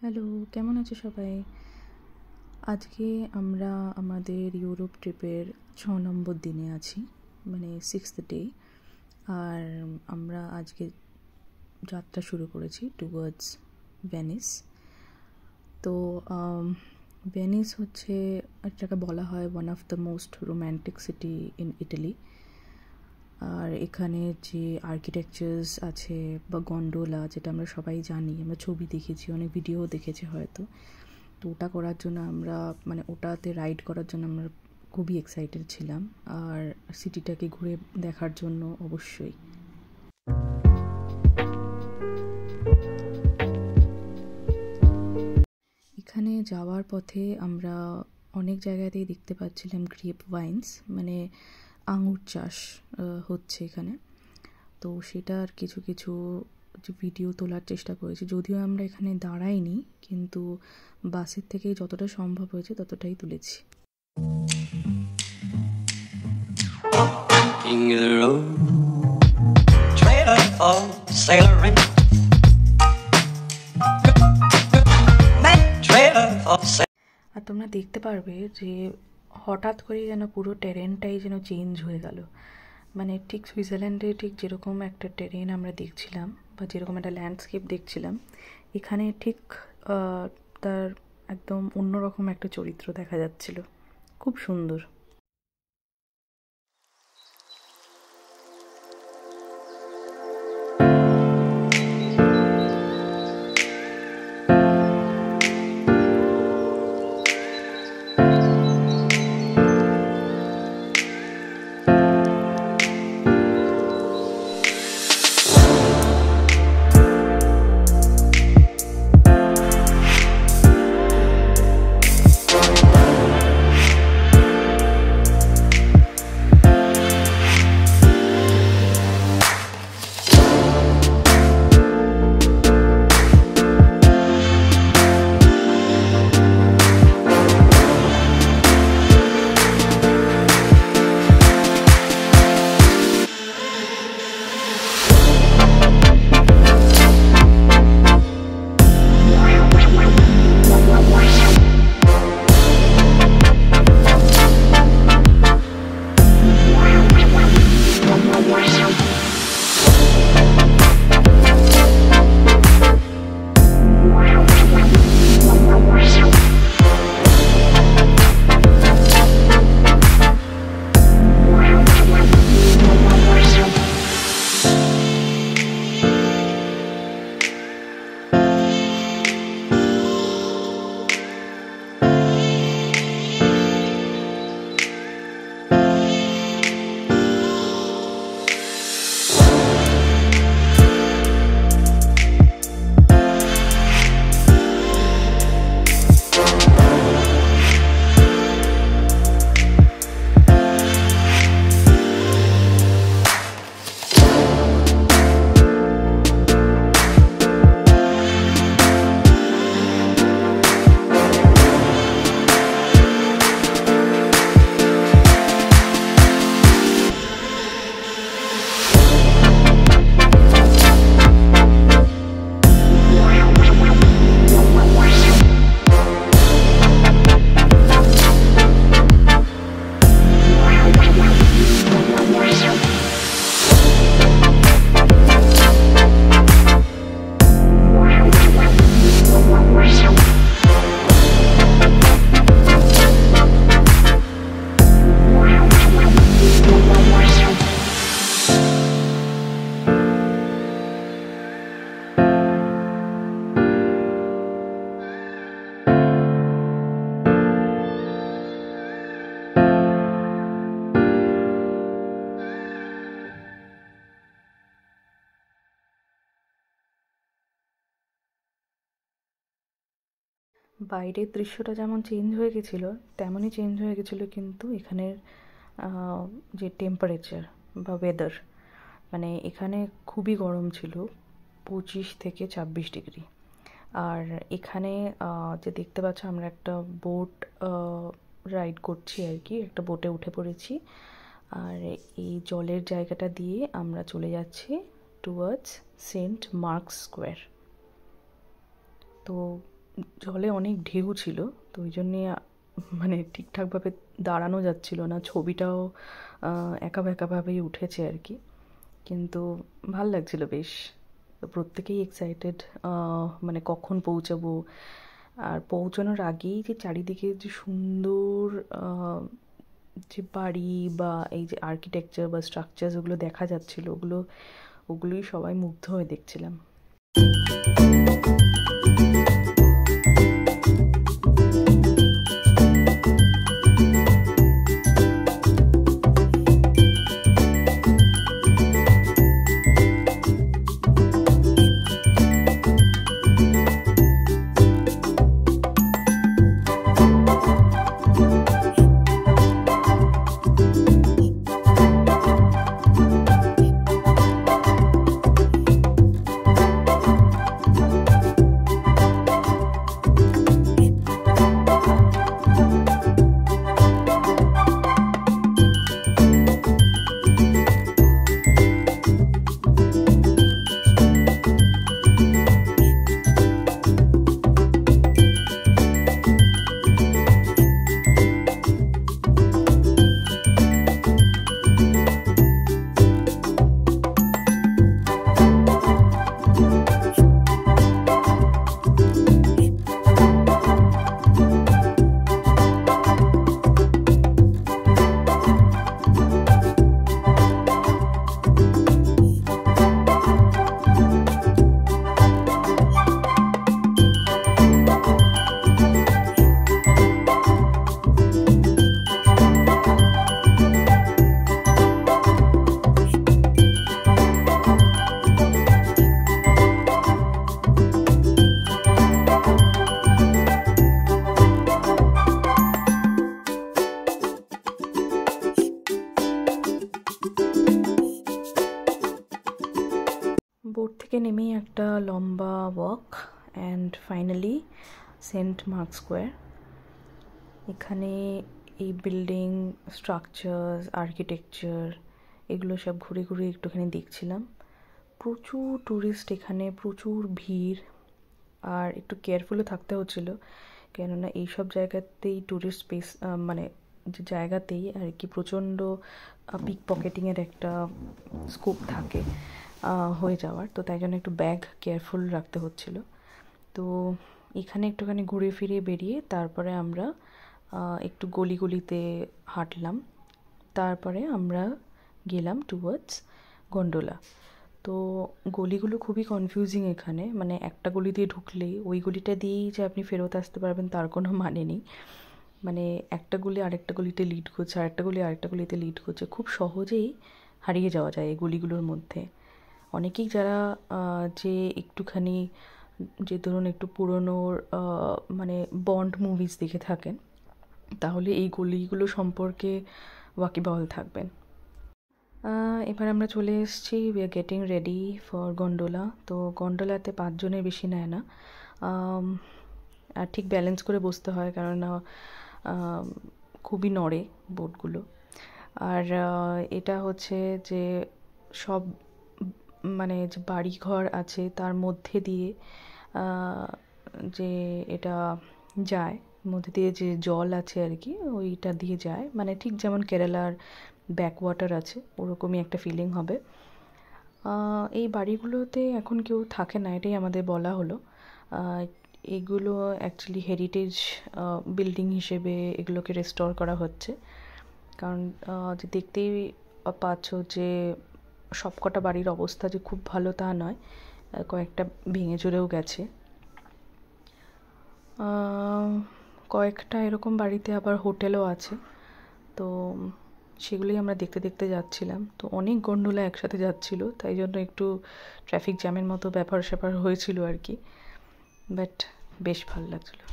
Hello, কেমন আছো সবাই? আজকে আমরা আমাদের ইউরোপ ট্রিপের 6 নম্বর দিনে আছি, মানে 6th ডে। আর আমরা আজকে যাত্রা শুরু করেছি টুয়ার্ডস ভেনিস। তো ভেনিস হচ্ছে, এটাকে বলা হয় one of the most romantic city in Italy. আর এখানে যে আর্কিটেকচার্স আছে বা গন্ডোলা, যেটা আমরা সবাই জানি, আমরা ছবি দেখেছি, অনেক ভিডিও দেখেছি হয়তো। তো ওটা করার জন্য আমরা, মানে ওটাতে রাইড করার জন্য আমরা খুবই এক্সাইটেড ছিলাম, আর সিটিটাকে ঘুরে দেখার জন্য অবশ্যই। এখানে যাওয়ার পথে আমরা অনেক জায়গাতেই দেখতে পাচ্ছিলাম গ্রেপ ভাইন্স, মানে আঙুর চাষ হচ্ছে এখানে। তো সেটার কিছু কিছু ভিডিও তোলার চেষ্টা করেছি, যদিও আমরা এখানে দাঁড়াইনি, কিন্তু বাসের থেকে যতটা সম্ভব হয়েছে ততটাই তুলেছি। আর তোমরা দেখতে পারবে যে হঠাৎ করে যেন পুরো টেরেনটাই যেন চেঞ্জ হয়ে গেল। মানে ঠিক সুইজারল্যান্ডে ঠিক যেরকম একটা টেরেন আমরা দেখছিলাম বা যেরকম একটা ল্যান্ডস্কেপ দেখছিলাম, এখানে ঠিক তার একদম অন্যরকম একটা চরিত্র দেখা যাচ্ছিল। খুব সুন্দর। বাইরের দৃশ্যটা যেমন চেঞ্জ হয়ে গেছিলো, তেমনই চেঞ্জ হয়ে গেছিলো কিন্তু এখানের যে টেম্পারেচার বা ওয়েদার, মানে এখানে খুবই গরম ছিল, 25 থেকে 26 ডিগ্রি। আর এখানে যে দেখতে পাচ্ছ, আমরা একটা বোট রাইড করছি আর কি, একটা বোটে উঠে পড়েছি। আর এই জলের জায়গাটা দিয়ে আমরা চলে যাচ্ছি টুয়ার্ডস সেন্ট মার্কস স্কোয়ার। তো জলে অনেক ঢেউ ছিল, তো ওই জন্যে মানে ঠিকঠাকভাবে দাঁড়ানো যাচ্ছিল না, ছবিটাও একা একাভাবেই উঠেছে আর কি। কিন্তু ভাল লাগছিল বেশ। তো প্রত্যেকেই এক্সাইটেড মানে কখন পৌঁছাবো। আর পৌঁছানোর আগেই যে চারিদিকে যে সুন্দর যে বাড়ি বা এই যে আর্কিটেকচার বা স্ট্রাকচার ওগুলো দেখা যাচ্ছিল, ওগুলোই সবাই মুগ্ধ হয়ে দেখছিলাম। বোট থেকে নেমেই একটা লম্বা walk and finally Saint Mark Square. এখানে এই বিল্ডিং স্ট্রাকচার্স আর্কিটেকচার এগুলো সব ঘুরে ঘুরে একটুখানি দেখছিলাম। প্রচুর ট্যুরিস্ট এখানে, প্রচুর ভিড়, আর একটু কেয়ারফুলও থাকতে হচ্ছিলো, কেননা এইসব জায়গাতেই ট্যুরিস্ট প্লেস মানে যে জায়গাতেই আর কি প্রচণ্ড পিক পকেটিংয়ের একটা স্কোপ থাকে হয়ে যাওয়ার, তো তাই জন্য একটু ব্যাগ কেয়ারফুল রাখতে হচ্ছিলো। তো এখানে একটুখানি ঘুরে ফিরে বেরিয়ে তারপরে আমরা একটু গলিতে হাঁটলাম, তারপরে আমরা গেলাম টুয়ার্ডস গন্ডোলা। তো গলিগুলো খুবই কনফিউজিং এখানে, মানে একটা গলি দিয়ে ঢুকলেই ওই গলিটা দিয়েই যে আপনি ফেরত আসতে পারবেন তার কোনো মানে নেই। মানে একটা গলি আরেকটা গলিতে লিড করছে, আরেকটা গলি আরেকটা গলিতে লিড করছে, খুব সহজেই হারিয়ে যাওয়া যায় এই গলিগুলোর মধ্যে। অনেকেই যারা যে একটুখানি যে ধরুন একটু পুরনো মানে বন্ড মুভিজ দেখে থাকেন, তাহলে এই গলিগুলো সম্পর্কে ওয়াকিবহাল থাকবেন। এবার আমরা চলে এসেছি, we are getting ready for gondola. তো গন্ডোলাতে 5 জনের বেশি নেয় না, আর ঠিক ব্যালেন্স করে বসতে হয়, কেননা খুবই নড়ে বোটগুলো। আর এটা হচ্ছে যে সব মানে যে বাড়িঘর আছে তার মধ্যে দিয়ে যে এটা যায়, মধ্যে দিয়ে যে জল আছে আর কি ওইটা দিয়ে যায়, মানে ঠিক যেমন কেরালার ব্যাকওয়াটার আছে ওরকমই একটা ফিলিং হবে। এই বাড়িগুলোতে এখন কেউ থাকে না, এটাই আমাদের বলা হলো। এগুলো অ্যাকচুয়ালি হেরিটেজ বিল্ডিং হিসেবে এগুলোকে রেস্টোর করা হচ্ছে, কারণ যে দেখতেই পাচ্ছ যে সবকটা বাড়ির অবস্থা যে খুব ভালো তা নয়, কয়েকটা ভেঙে চুরেও গেছে। কয়েকটা এরকম বাড়িতে আবার হোটেলও আছে, তো সেগুলোই আমরা দেখতে দেখতে যাচ্ছিলাম। তো অনেক গন্ডোলা একসাথে যাচ্ছিলো, তাই জন্য একটু ট্রাফিক জ্যামের মতো ব্যাপার স্যাপার হয়েছিল আর কি, বাট বেশ ভালো লাগছিলো।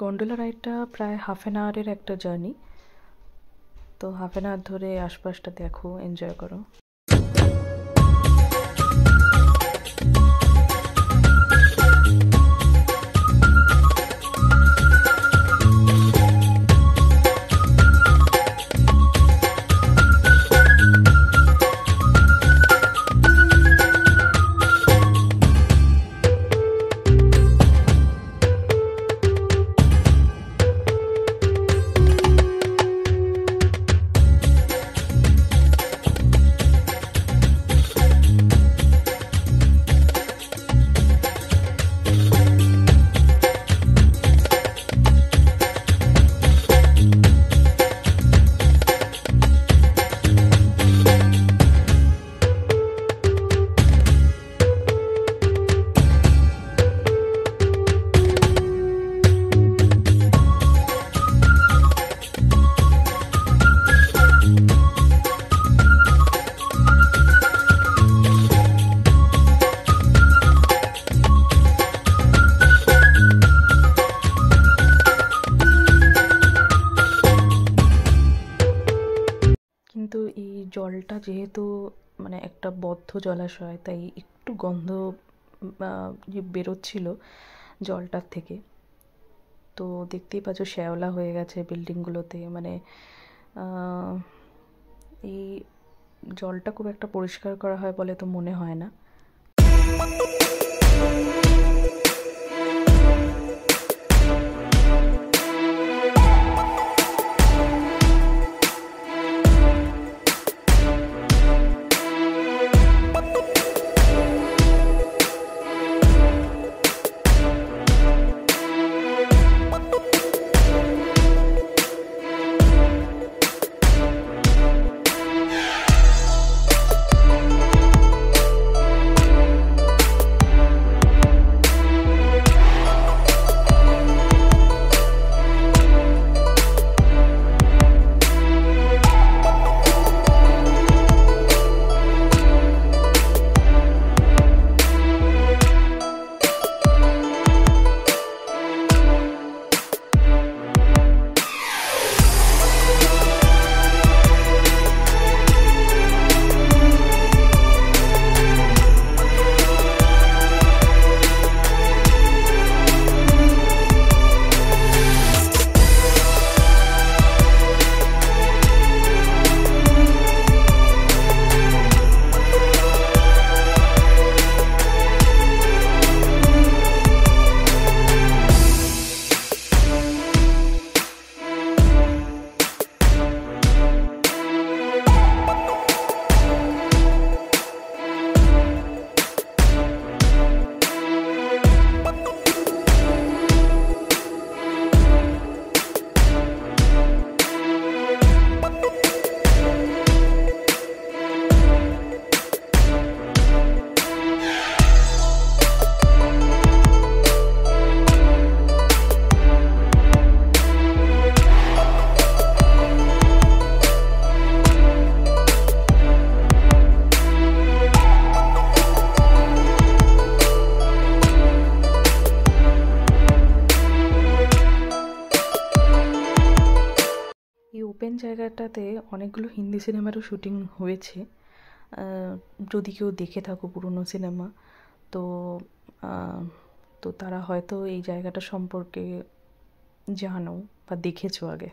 গন্ডোলা রাইডটা প্রায় হাফ অ্যান আওয়ারের একটা জার্নি, তো হাফ অ্যান আওয়ার ধরে আশপাশটা দেখো, এনজয় করো। কিন্তু এই জলটা যেহেতু মানে একটা বদ্ধ জলাশয়, তাই একটু গন্ধ বেরোচ্ছিল জলটার থেকে। তো দেখতেই পাচ্ছ শ্যাওলা হয়ে গেছে বিল্ডিংগুলোতে, মানে এই জলটা খুব একটা পরিষ্কার করা হয় বলে তো মনে হয় না। ওপেন জায়গাটাতে অনেকগুলো হিন্দি সিনেমারও শুটিং হয়েছে। যদি কেউ দেখে থাকো পুরনো সিনেমা, তো তো তারা হয়তো এই জায়গাটা সম্পর্কে জানো বা দেখেছো আগে।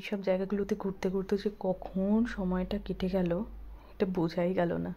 এইসব জায়গাগুলোতে ঘুরতে ঘুরতে যে কখন সময়টা কেটে গেল এটা বোঝাই গেল না।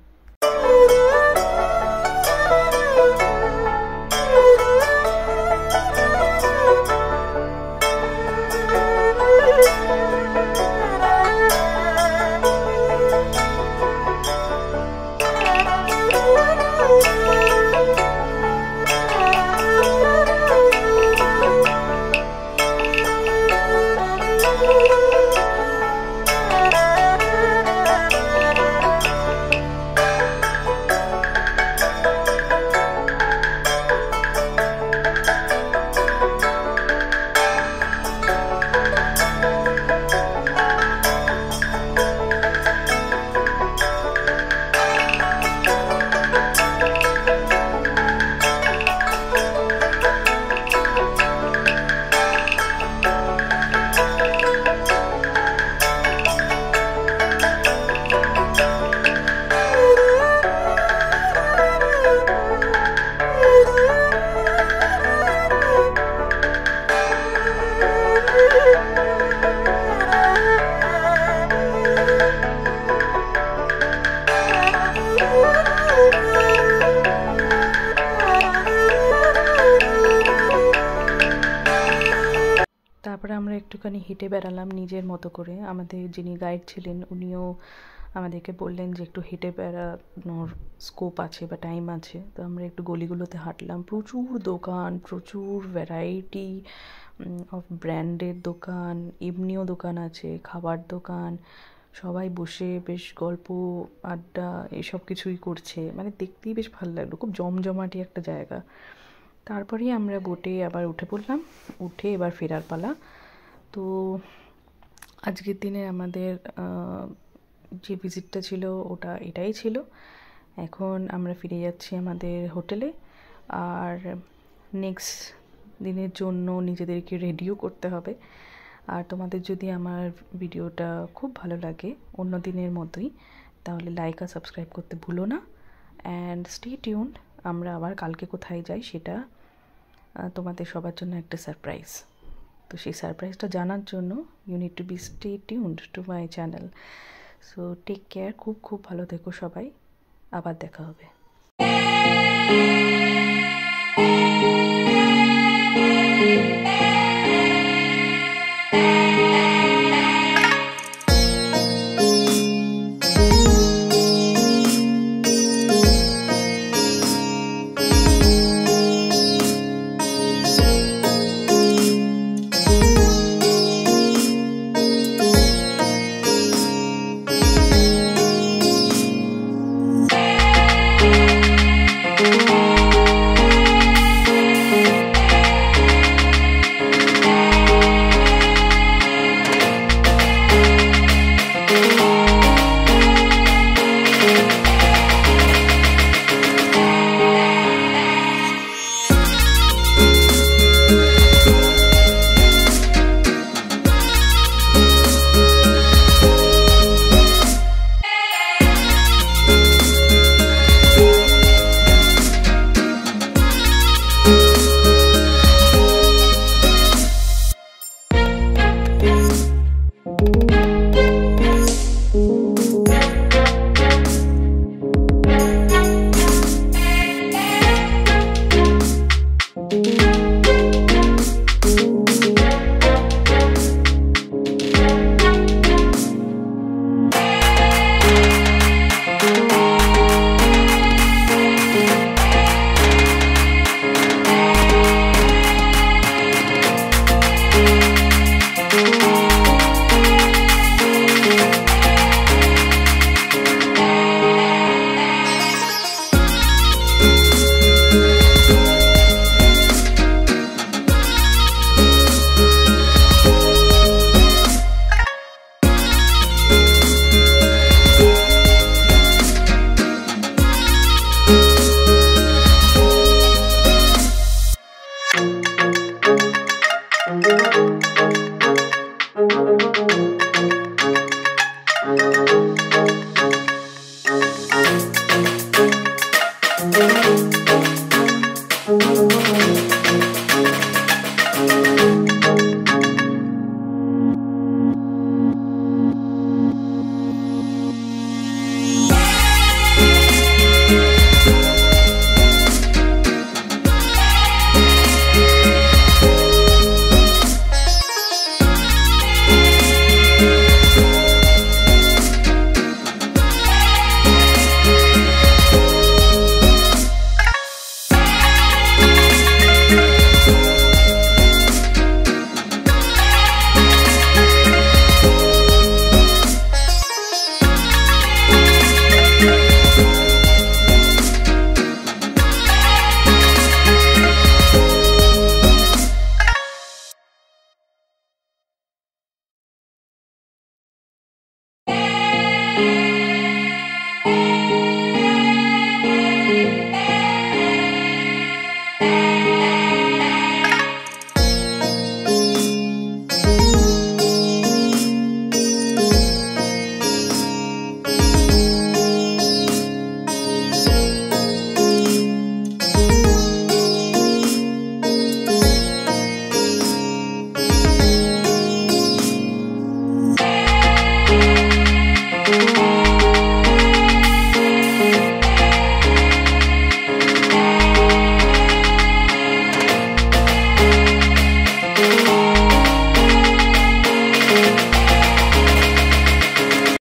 তারপরে আমরা একটুখানি হেঁটে বেড়ালাম নিজের মতো করে। আমাদের যিনি গাইড ছিলেন উনিও আমাদেরকে বললেন যে একটু হেঁটে বেড়ানোর স্কোপ আছে বা টাইম আছে। তো আমরা একটু গলিগুলোতে হাঁটলাম, প্রচুর দোকান, প্রচুর ভ্যারাইটি অফ ব্র্যান্ডের দোকান, এমনিও দোকান আছে, খাবার দোকান, সবাই বসে বেশ গল্প আড্ডা এসব কিছুই করছে, মানে দেখতেই বেশ ভালো লাগলো, খুব জমজমাটি একটা জায়গা। তারপরেই আমরা বোটে আবার উঠে পড়লাম, উঠে এবার ফেরার পালা। তো আজকের দিনে আমাদের যে ভিজিটটা ছিল ওটা এটাই ছিল। এখন আমরা ফিরে যাচ্ছি আমাদের হোটেলে, আর নেক্সট দিনের জন্য নিজেদেরকে রেডিও করতে হবে। আর তোমাদের যদি আমার ভিডিওটা খুব ভালো লাগে অন্য দিনের মতোই, তাহলে লাইক আর সাবস্ক্রাইব করতে ভুলো না। অ্যান্ড স্টে টিউনড, আমরা আবার কালকে কোথায় যাই সেটা তোমাদের সবার জন্য একটা সারপ্রাইজ। তো সেই সারপ্রাইজটা জানার জন্য you need to be stay tuned to my channel. So take care, খুব খুব ভালো থেকো সবাই, আবার দেখা হবে।